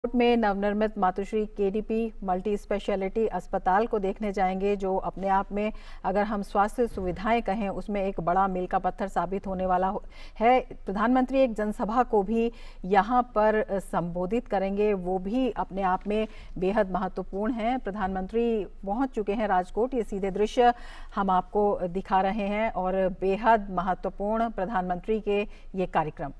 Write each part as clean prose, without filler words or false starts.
में नवनिर्मित मातुश्री KDP multi speciality अस्पताल को देखने जाएंगे, जो अपने आप में अगर हम स्वास्थ्य सुविधाएं कहें उसमें एक बड़ा मील का पत्थर साबित होने वाला है। प्रधानमंत्री एक जनसभा को भी यहां पर संबोधित करेंगे, वो भी अपने आप में बेहद महत्वपूर्ण है। प्रधानमंत्री पहुंच चुके हैं राजकोट, ये सीधे दृश्य हम आपको दिखा रहे हैं और बेहद महत्वपूर्ण प्रधानमंत्री के ये कार्यक्रम।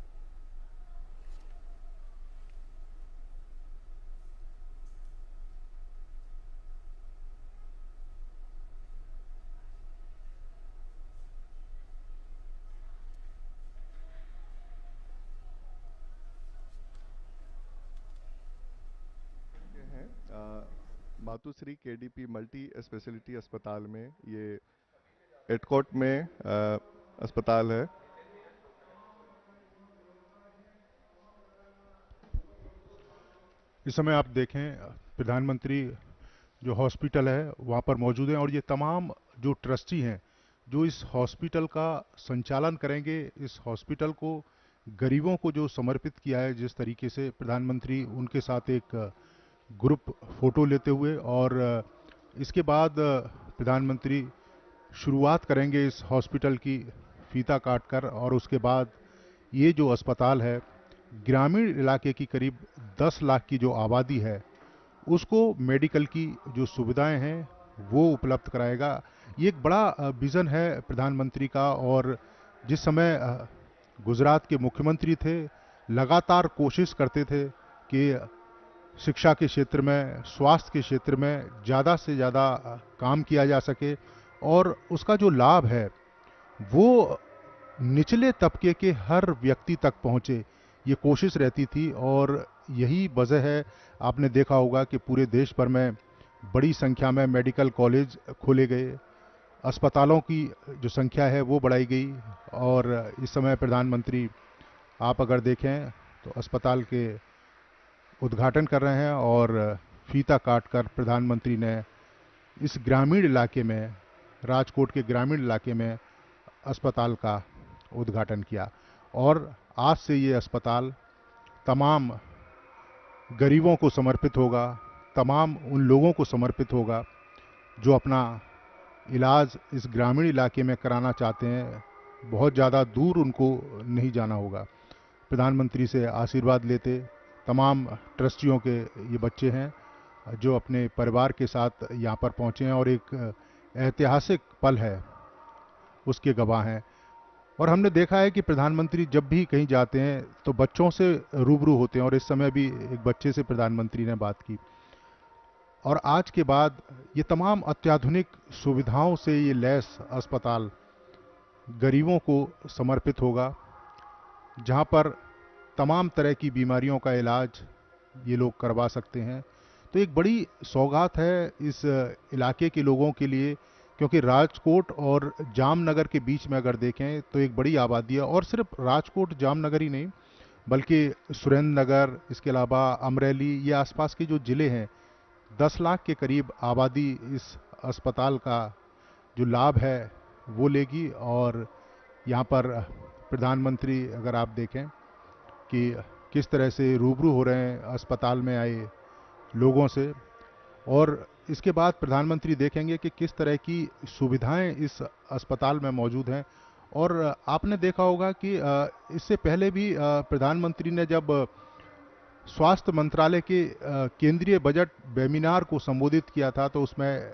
मातुश्री केडीपी मल्टी स्पेशलिटी अस्पताल में ये एडकोट में अस्पताल है। इस समय आप देखें प्रधानमंत्री जो हॉस्पिटल है वहाँ पर मौजूद हैं और ये तमाम जो ट्रस्टी हैं जो इस हॉस्पिटल का संचालन करेंगे, इस हॉस्पिटल को गरीबों को जो समर्पित किया है, जिस तरीके से प्रधानमंत्री उनके साथ एक ग्रुप फोटो लेते हुए और इसके बाद प्रधानमंत्री शुरुआत करेंगे इस हॉस्पिटल की फीता काटकर और उसके बाद ये जो अस्पताल है ग्रामीण इलाके की करीब 10 लाख की जो आबादी है उसको मेडिकल की जो सुविधाएं हैं वो उपलब्ध कराएगा। ये एक बड़ा विज़न है प्रधानमंत्री का और जिस समय गुजरात के मुख्यमंत्री थे लगातार कोशिश करते थे कि शिक्षा के क्षेत्र में, स्वास्थ्य के क्षेत्र में ज़्यादा से ज़्यादा काम किया जा सके और उसका जो लाभ है वो निचले तबके के हर व्यक्ति तक पहुंचे, ये कोशिश रहती थी और यही वजह है। आपने देखा होगा कि पूरे देश भर में बड़ी संख्या में मेडिकल कॉलेज खोले गए, अस्पतालों की जो संख्या है वो बढ़ाई गई और इस समय प्रधानमंत्री आप अगर देखें तो अस्पताल के उद्घाटन कर रहे हैं और फीता काटकर प्रधानमंत्री ने इस ग्रामीण इलाके में, राजकोट के ग्रामीण इलाके में अस्पताल का उद्घाटन किया और आज से ये अस्पताल तमाम गरीबों को समर्पित होगा, तमाम उन लोगों को समर्पित होगा जो अपना इलाज इस ग्रामीण इलाके में कराना चाहते हैं, बहुत ज़्यादा दूर उनको नहीं जाना होगा। प्रधानमंत्री से आशीर्वाद लेते तमाम ट्रस्टियों के ये बच्चे हैं जो अपने परिवार के साथ यहाँ पर पहुँचे हैं और एक ऐतिहासिक पल है उसके गवाह हैं। और हमने देखा है कि प्रधानमंत्री जब भी कहीं जाते हैं तो बच्चों से रूबरू होते हैं और इस समय भी एक बच्चे से प्रधानमंत्री ने बात की और आज के बाद ये तमाम अत्याधुनिक सुविधाओं से ये लैस अस्पताल गरीबों को समर्पित होगा, जहाँ पर तमाम तरह की बीमारियों का इलाज ये लोग करवा सकते हैं। तो एक बड़ी सौगात है इस इलाके के लोगों के लिए, क्योंकि राजकोट और जामनगर के बीच में अगर देखें तो एक बड़ी आबादी है और सिर्फ राजकोट जामनगर ही नहीं बल्कि सुरेंद्र नगर, इसके अलावा अमरेली, ये आसपास के जो ज़िले हैं 10 लाख के करीब आबादी इस अस्पताल का जो लाभ है वो लेगी। और यहाँ पर प्रधानमंत्री अगर आप देखें कि किस तरह से रूबरू हो रहे हैं अस्पताल में आए लोगों से और इसके बाद प्रधानमंत्री देखेंगे कि किस तरह की सुविधाएं इस अस्पताल में मौजूद हैं। और आपने देखा होगा कि इससे पहले भी प्रधानमंत्री ने जब स्वास्थ्य मंत्रालय के केंद्रीय बजट वेबिनार को संबोधित किया था तो उसमें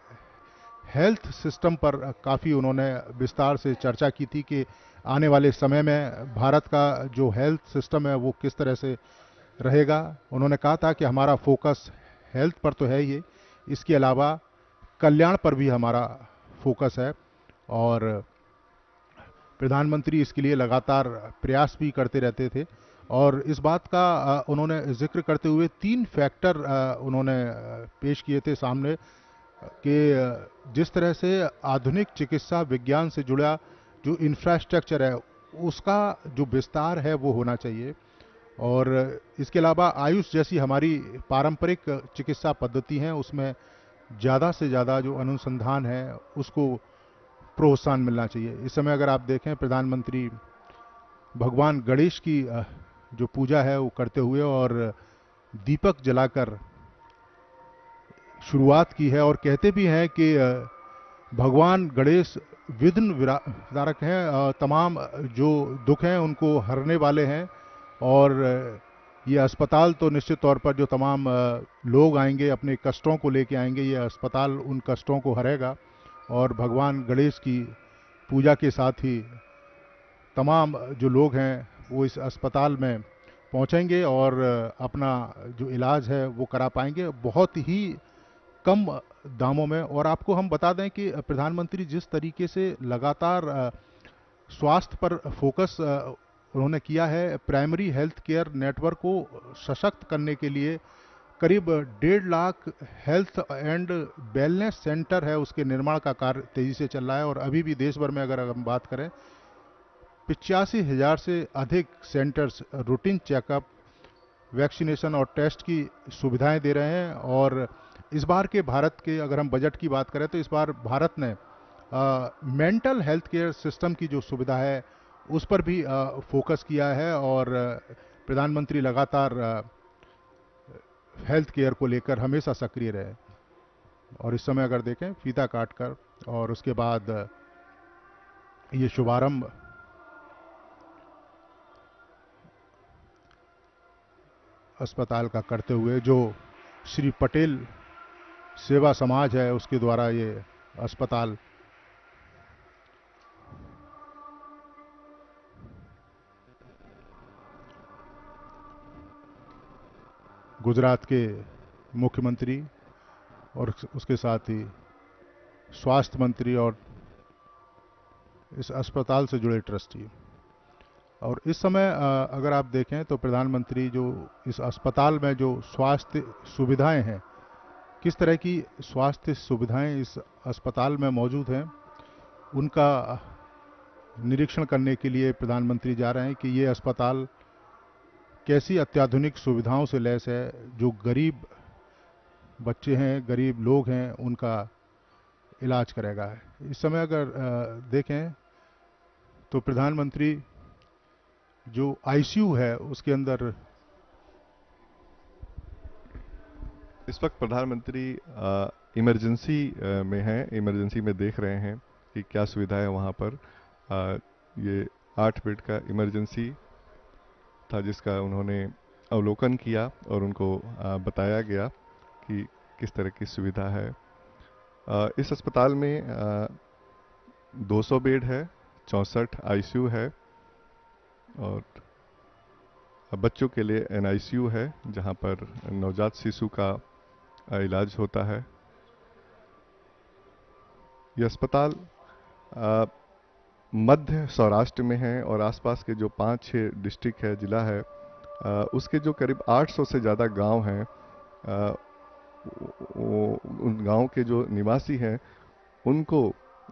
हेल्थ सिस्टम पर काफ़ी उन्होंने विस्तार से चर्चा की थी कि आने वाले समय में भारत का जो हेल्थ सिस्टम है वो किस तरह से रहेगा। उन्होंने कहा था कि हमारा फोकस हेल्थ पर तो है ही, इसके अलावा कल्याण पर भी हमारा फोकस है और प्रधानमंत्री इसके लिए लगातार प्रयास भी करते रहते थे। और इस बात का उन्होंने जिक्र करते हुए 3 फैक्टर उन्होंने पेश किए थे सामने कि जिस तरह से आधुनिक चिकित्सा विज्ञान से जुड़ा जो इंफ्रास्ट्रक्चर है उसका जो विस्तार है वो होना चाहिए और इसके अलावा आयुष जैसी हमारी पारंपरिक चिकित्सा पद्धति हैं उसमें ज़्यादा से ज़्यादा जो अनुसंधान है उसको प्रोत्साहन मिलना चाहिए। इस समय अगर आप देखें प्रधानमंत्री भगवान गणेश की जो पूजा है वो करते हुए और दीपक जलाकर शुरुआत की है। और कहते भी हैं कि भगवान गणेश विघ्न विदारक हैं, तमाम जो दुख हैं उनको हरने वाले हैं। और ये अस्पताल तो निश्चित तौर पर जो तमाम लोग आएंगे अपने कष्टों को लेके आएंगे, ये अस्पताल उन कष्टों को हरेगा। और भगवान गणेश की पूजा के साथ ही तमाम जो लोग हैं वो इस अस्पताल में पहुंचेंगे और अपना जो इलाज है वो करा पाएंगे बहुत ही कम दामों में। और आपको हम बता दें कि प्रधानमंत्री जिस तरीके से लगातार स्वास्थ्य पर फोकस उन्होंने किया है, प्राइमरी हेल्थ केयर नेटवर्क को सशक्त करने के लिए करीब 1.5 lakh health and wellness centre है, उसके निर्माण का कार्य तेजी से चल रहा है। और अभी भी देश भर में अगर हम बात करें 85,000 से अधिक सेंटर्स रूटीन चेकअप, वैक्सीनेशन और टेस्ट की सुविधाएं दे रहे हैं। और इस बार के भारत के अगर हम बजट की बात करें तो इस बार भारत ने मेंटल हेल्थ केयर सिस्टम की जो सुविधा है उस पर भी फोकस किया है। और प्रधानमंत्री लगातार हेल्थ केयर को लेकर हमेशा सक्रिय रहे। और इस समय अगर देखें फीता काटकर और उसके बाद ये शुभारंभ अस्पताल का करते हुए जो श्री पटेल सेवा समाज है उसके द्वारा ये अस्पताल गुजरात के मुख्यमंत्री और उसके साथ ही स्वास्थ्य मंत्री और इस अस्पताल से जुड़े ट्रस्टी। और इस समय अगर आप देखें तो प्रधानमंत्री जो इस अस्पताल में जो स्वास्थ्य सुविधाएं हैं, किस तरह की स्वास्थ्य सुविधाएं इस अस्पताल में मौजूद हैं, उनका निरीक्षण करने के लिए प्रधानमंत्री जा रहे हैं कि ये अस्पताल कैसी अत्याधुनिक सुविधाओं से लैस है। जो गरीब बच्चे हैं, गरीब लोग हैं, उनका इलाज करेगा। इस समय अगर देखें तो प्रधानमंत्री जो आईसीयू है उसके अंदर इस वक्त प्रधानमंत्री इमरजेंसी में हैं, इमरजेंसी में देख रहे हैं कि क्या सुविधा है वहाँ पर। ये 8 बेड का इमरजेंसी था जिसका उन्होंने अवलोकन किया और उनको बताया गया कि किस तरह की सुविधा है। इस अस्पताल में 200 बेड है, 64 आईसीयू है और बच्चों के लिए एनआईसीयू है जहां पर नवजात शिशु का इलाज होता है। यह अस्पताल मध्य सौराष्ट्र में है और आसपास के जो 5-6 डिस्ट्रिक्ट है, जिला है, उसके जो करीब 800 से ज़्यादा गांव हैं, उन गांव के जो निवासी हैं उनको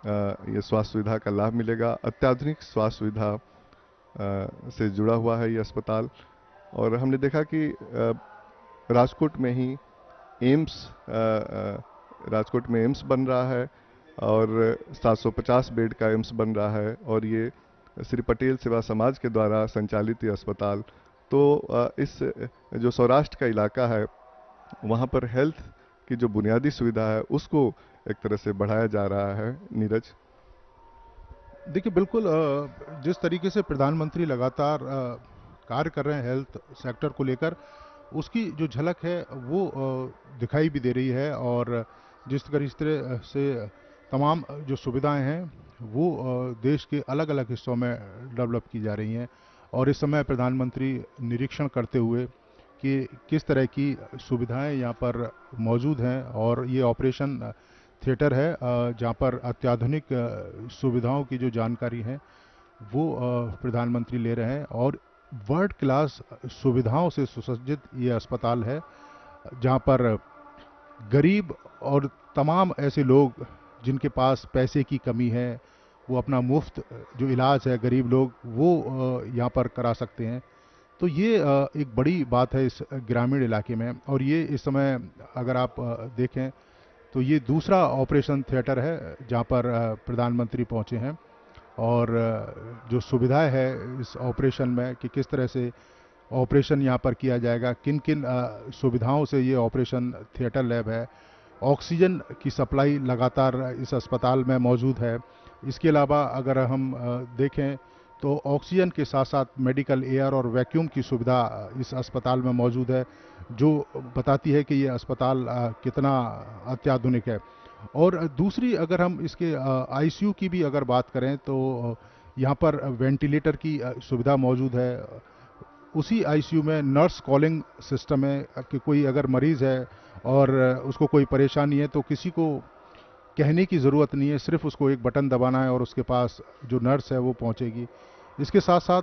ये स्वास्थ्य सुविधा का लाभ मिलेगा। अत्याधुनिक स्वास्थ्य सुविधा से जुड़ा हुआ है ये अस्पताल। और हमने देखा कि राजकोट में ही राजकोट में एम्स बन रहा है और 750 बेड का एम्स बन रहा है और ये श्री पटेल सेवा समाज के द्वारा संचालित ये अस्पताल। तो इस जो सौराष्ट्र का इलाका है वहाँ पर हेल्थ की जो बुनियादी सुविधा है उसको एक तरह से बढ़ाया जा रहा है। नीरज, देखिए बिल्कुल जिस तरीके से प्रधानमंत्री लगातार कार्य कर रहे हैं हेल्थ सेक्टर को लेकर, उसकी जो झलक है वो दिखाई भी दे रही है। और जिस तरह से तमाम जो सुविधाएं हैं वो देश के अलग अलग हिस्सों में डेवलप की जा रही हैं। और इस समय प्रधानमंत्री निरीक्षण करते हुए कि किस तरह की सुविधाएं यहाँ पर मौजूद हैं। और ये ऑपरेशन थिएटर है जहाँ पर अत्याधुनिक सुविधाओं की जो जानकारी है वो प्रधानमंत्री ले रहे हैं। और वर्ल्ड क्लास सुविधाओं से सुसज्जित ये अस्पताल है जहाँ पर गरीब और तमाम ऐसे लोग जिनके पास पैसे की कमी है वो अपना मुफ्त जो इलाज है, गरीब लोग वो यहाँ पर करा सकते हैं। तो ये एक बड़ी बात है इस ग्रामीण इलाके में। और ये इस समय अगर आप देखें तो ये दूसरा ऑपरेशन थिएटर है जहाँ पर प्रधानमंत्री पहुँचे हैं। और जो सुविधाएं है इस ऑपरेशन में कि किस तरह से ऑपरेशन यहाँ पर किया जाएगा, किन किन सुविधाओं से ये ऑपरेशन थिएटर लैब है। ऑक्सीजन की सप्लाई लगातार इस अस्पताल में मौजूद है। इसके अलावा अगर हम देखें तो ऑक्सीजन के साथ साथ मेडिकल एयर और वैक्यूम की सुविधा इस अस्पताल में मौजूद है, जो बताती है कि ये अस्पताल कितना अत्याधुनिक है। और दूसरी अगर हम इसके आईसीयू की भी अगर बात करें तो यहाँ पर वेंटिलेटर की सुविधा मौजूद है। उसी आईसीयू में नर्स कॉलिंग सिस्टम है कि कोई अगर मरीज़ है और उसको कोई परेशानी है तो किसी को कहने की ज़रूरत नहीं है, सिर्फ उसको एक बटन दबाना है और उसके पास जो नर्स है वो पहुंचेगी। इसके साथ साथ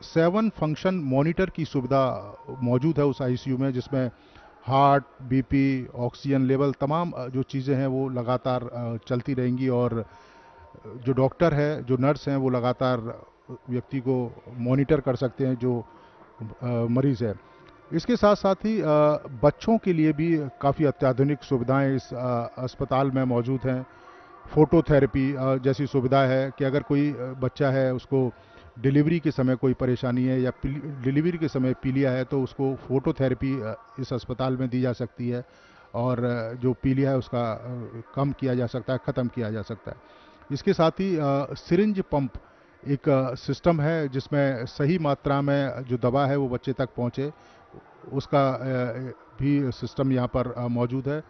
7 फंक्शन मॉनिटर की सुविधा मौजूद है उस आईसीयू में, जिसमें हार्ट, बीपी, ऑक्सीजन लेवल तमाम जो चीज़ें हैं वो लगातार चलती रहेंगी और जो डॉक्टर है, जो नर्स हैं, वो लगातार व्यक्ति को मॉनिटर कर सकते हैं जो मरीज़ है। इसके साथ साथ ही बच्चों के लिए भी काफ़ी अत्याधुनिक सुविधाएं इस अस्पताल में मौजूद हैं। फोटोथेरेपी जैसी सुविधा है कि अगर कोई बच्चा है, उसको डिलीवरी के समय कोई परेशानी है या डिलीवरी के समय पीलिया है, तो उसको फोटोथेरेपी इस अस्पताल में दी जा सकती है और जो पीलिया है उसका कम किया जा सकता है, ख़त्म किया जा सकता है। इसके साथ ही सिरिंज पंप एक सिस्टम है जिसमें सही मात्रा में जो दवा है वो बच्चे तक पहुंचे, उसका भी सिस्टम यहाँ पर मौजूद है।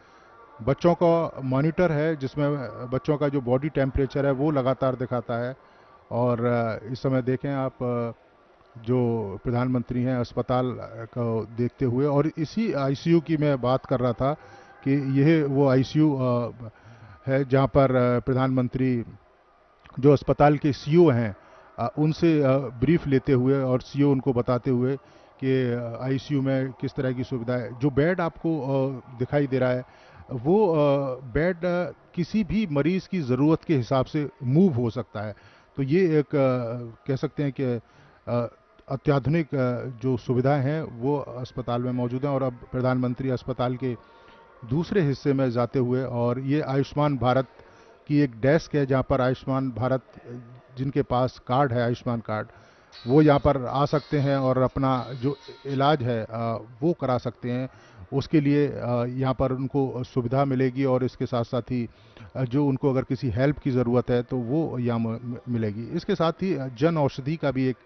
बच्चों का मॉनिटर है जिसमें बच्चों का जो बॉडी टेम्परेचर है वो लगातार दिखाता है। और इस समय देखें आप जो प्रधानमंत्री हैं अस्पताल को देखते हुए, और इसी आईसीयू की मैं बात कर रहा था कि यह वो आईसीयू है जहाँ पर प्रधानमंत्री जो अस्पताल के सीईओ हैं उनसे ब्रीफ लेते हुए और सीईओ उनको बताते हुए कि आईसीयू में किस तरह की सुविधा है। जो बेड आपको दिखाई दे रहा है वो बेड किसी भी मरीज की ज़रूरत के हिसाब से मूव हो सकता है। तो ये एक कह सकते हैं कि अत्याधुनिक जो सुविधाएं हैं वो अस्पताल में मौजूद हैं। और अब प्रधानमंत्री अस्पताल के दूसरे हिस्से में जाते हुए, और ये आयुष्मान भारत की एक डेस्क है जहाँ पर आयुष्मान भारत जिनके पास कार्ड है, आयुष्मान कार्ड, वो यहाँ पर आ सकते हैं और अपना जो इलाज है वो करा सकते हैं। उसके लिए यहाँ पर उनको सुविधा मिलेगी और इसके साथ साथ ही जो उनको अगर किसी हेल्प की ज़रूरत है तो वो यहाँ मिलेगी। इसके साथ ही जन औषधि का भी एक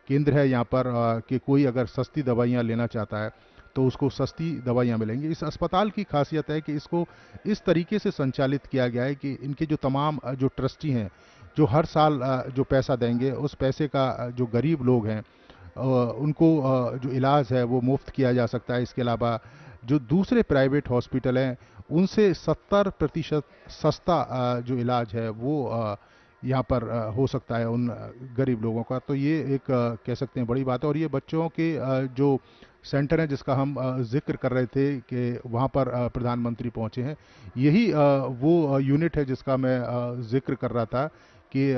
केंद्र है यहाँ पर कि कोई अगर सस्ती दवाइयाँ लेना चाहता है तो उसको सस्ती दवाइयाँ मिलेंगी। इस अस्पताल की खासियत है कि इसको इस तरीके से संचालित किया गया है कि इनके जो तमाम जो ट्रस्टी हैं जो हर साल जो पैसा देंगे उस पैसे का जो गरीब लोग हैं उनको जो इलाज है वो मुफ्त किया जा सकता है। इसके अलावा जो दूसरे प्राइवेट हॉस्पिटल हैं उनसे 70% सस्ता जो इलाज है वो यहाँ पर हो सकता है उन गरीब लोगों का। तो ये एक कह सकते हैं बड़ी बात है। और ये बच्चों के जो सेंटर है जिसका हम जिक्र कर रहे थे कि वहाँ पर प्रधानमंत्री पहुँचे हैं, यही वो यूनिट है जिसका मैं जिक्र कर रहा था कि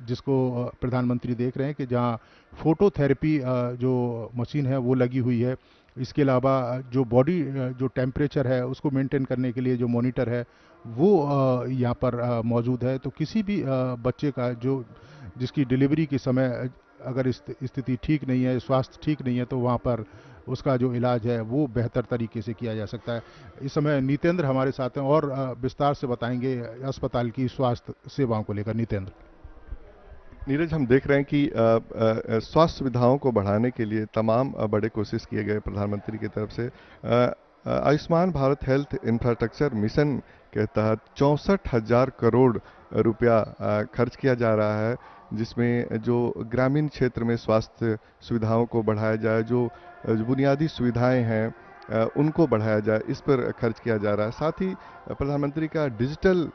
जिसको प्रधानमंत्री देख रहे हैं कि जहाँ फोटोथेरेपी जो मशीन है वो लगी हुई है। इसके अलावा जो बॉडी जो टेम्परेचर है उसको मेंटेन करने के लिए जो मॉनिटर है वो यहाँ पर मौजूद है। तो किसी भी बच्चे का जो जिसकी डिलीवरी के समय अगर स्थिति ठीक नहीं है, स्वास्थ्य ठीक नहीं है, तो वहाँ पर उसका जो इलाज है वो बेहतर तरीके से किया जा सकता है। इस समय नितेंद्र हमारे साथ हैं और विस्तार से बताएंगे अस्पताल की स्वास्थ्य सेवाओं को लेकर। नितेंद्र। नीरज, हम देख रहे हैं कि स्वास्थ्य सुविधाओं को बढ़ाने के लिए तमाम बड़े कोशिश किए गए प्रधानमंत्री की तरफ से। Ayushman Bharat health infrastructure mission के तहत 64,000 करोड़ रुपया खर्च किया जा रहा है, जिसमें जो ग्रामीण क्षेत्र में स्वास्थ्य सुविधाओं को बढ़ाया जाए, जो बुनियादी सुविधाएं हैं उनको बढ़ाया जाए, इस पर खर्च किया जा रहा है। साथ ही प्रधानमंत्री का डिजिटल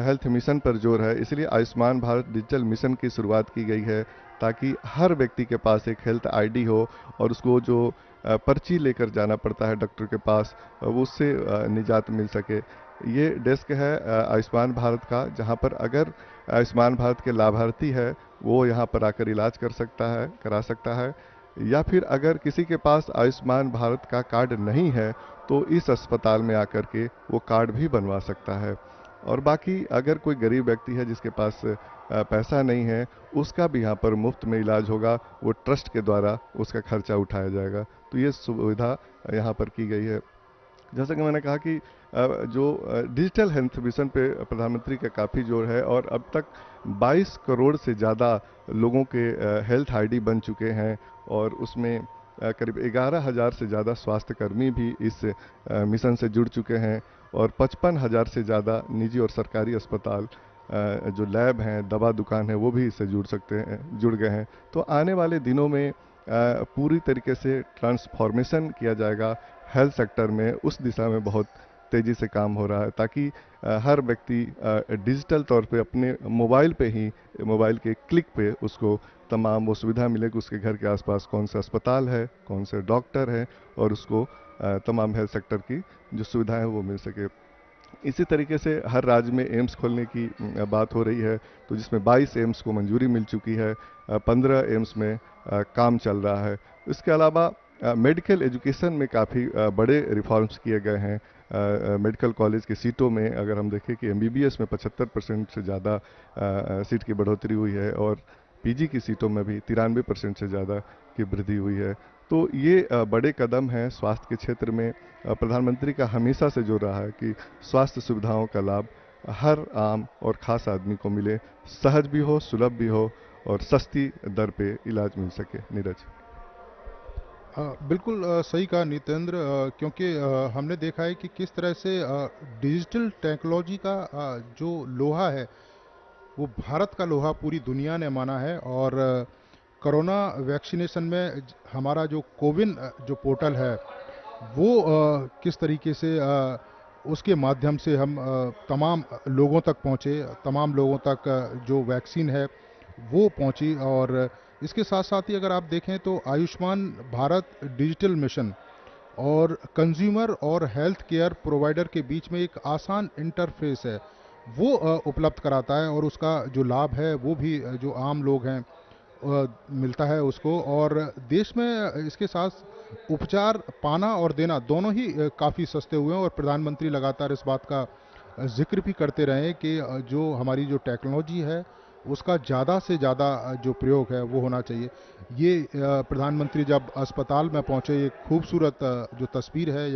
हेल्थ मिशन पर जोर है, इसलिए आयुष्मान भारत डिजिटल मिशन की शुरुआत की गई है ताकि हर व्यक्ति के पास एक हेल्थ आईडी हो और उसको जो पर्ची लेकर जाना पड़ता है डॉक्टर के पास, वो उससे निजात मिल सके। ये डेस्क है आयुष्मान भारत का, जहां पर अगर आयुष्मान भारत के लाभार्थी है वो यहाँ पर आकर इलाज करा सकता है, या फिर अगर किसी के पास आयुष्मान भारत का कार्ड नहीं है तो इस अस्पताल में आकर के वो कार्ड भी बनवा सकता है। और बाकी अगर कोई गरीब व्यक्ति है जिसके पास पैसा नहीं है, उसका भी यहाँ पर मुफ्त में इलाज होगा, वो ट्रस्ट के द्वारा उसका खर्चा उठाया जाएगा। तो ये सुविधा यहाँ पर की गई है। जैसा कि मैंने कहा कि जो डिजिटल हेल्थ मिशन पे प्रधानमंत्री का काफ़ी जोर है और अब तक 22 करोड़ से ज़्यादा लोगों के हेल्थ आईडी बन चुके हैं और उसमें करीब 11,000 से ज़्यादा स्वास्थ्य कर्मी भी इस मिशन से जुड़ चुके हैं और 55,000 से ज़्यादा निजी और सरकारी अस्पताल, जो लैब हैं, दवा दुकान है, वो भी इससे जुड़ गए हैं। तो आने वाले दिनों में पूरी तरीके से ट्रांसफॉर्मेशन किया जाएगा हेल्थ सेक्टर में। उस दिशा में बहुत तेज़ी से काम हो रहा है ताकि हर व्यक्ति डिजिटल तौर पे अपने मोबाइल पे ही, मोबाइल के क्लिक पे उसको तमाम वो सुविधा मिले कि उसके घर के आसपास कौन सा अस्पताल है, कौन से डॉक्टर है और उसको तमाम हेल्थ सेक्टर की जो सुविधाएं हैं वो मिल सके। इसी तरीके से हर राज्य में एम्स खोलने की बात हो रही है, तो जिसमें 22 एम्स को मंजूरी मिल चुकी है, 15 एम्स में काम चल रहा है। इसके अलावा मेडिकल एजुकेशन में काफ़ी बड़े रिफॉर्म्स किए गए हैं। मेडिकल कॉलेज की सीटों में अगर हम देखें कि एमबीबीएस में 75% से ज़्यादा सीट की बढ़ोतरी हुई है और पीजी की सीटों में भी 93% से ज़्यादा की वृद्धि हुई है। तो ये बड़े कदम हैं स्वास्थ्य के क्षेत्र में। प्रधानमंत्री का हमेशा से जो रहा है कि स्वास्थ्य सुविधाओं का लाभ हर आम और ख़ास आदमी को मिले, सहज भी हो, सुलभ भी हो और सस्ती दर पे इलाज मिल सके। नीरज। बिल्कुल सही कहा नितेंद्र, क्योंकि हमने देखा है कि किस तरह से डिजिटल टेक्नोलॉजी का जो लोहा है वो भारत का लोहा पूरी दुनिया ने माना है। और कोरोना वैक्सीनेशन में हमारा जो कोविन जो पोर्टल है वो किस तरीके से उसके माध्यम से हम तमाम लोगों तक पहुँचे, तमाम लोगों तक जो वैक्सीन है वो पहुँची। और इसके साथ साथ ही अगर आप देखें तो आयुष्मान भारत डिजिटल मिशन और कंज्यूमर और हेल्थ केयर प्रोवाइडर के बीच में एक आसान इंटरफेस है वो उपलब्ध कराता है और उसका जो लाभ है वो भी जो आम लोग हैं मिलता है उसको। और देश में इसके साथ उपचार पाना और देना दोनों ही काफ़ी सस्ते हुए हैं। और प्रधानमंत्री लगातार इस बात का जिक्र भी करते रहे कि जो हमारी जो टेक्नोलॉजी है उसका ज़्यादा से ज़्यादा जो प्रयोग है वो होना चाहिए। ये प्रधानमंत्री जब अस्पताल में पहुँचे, एक खूबसूरत जो तस्वीर है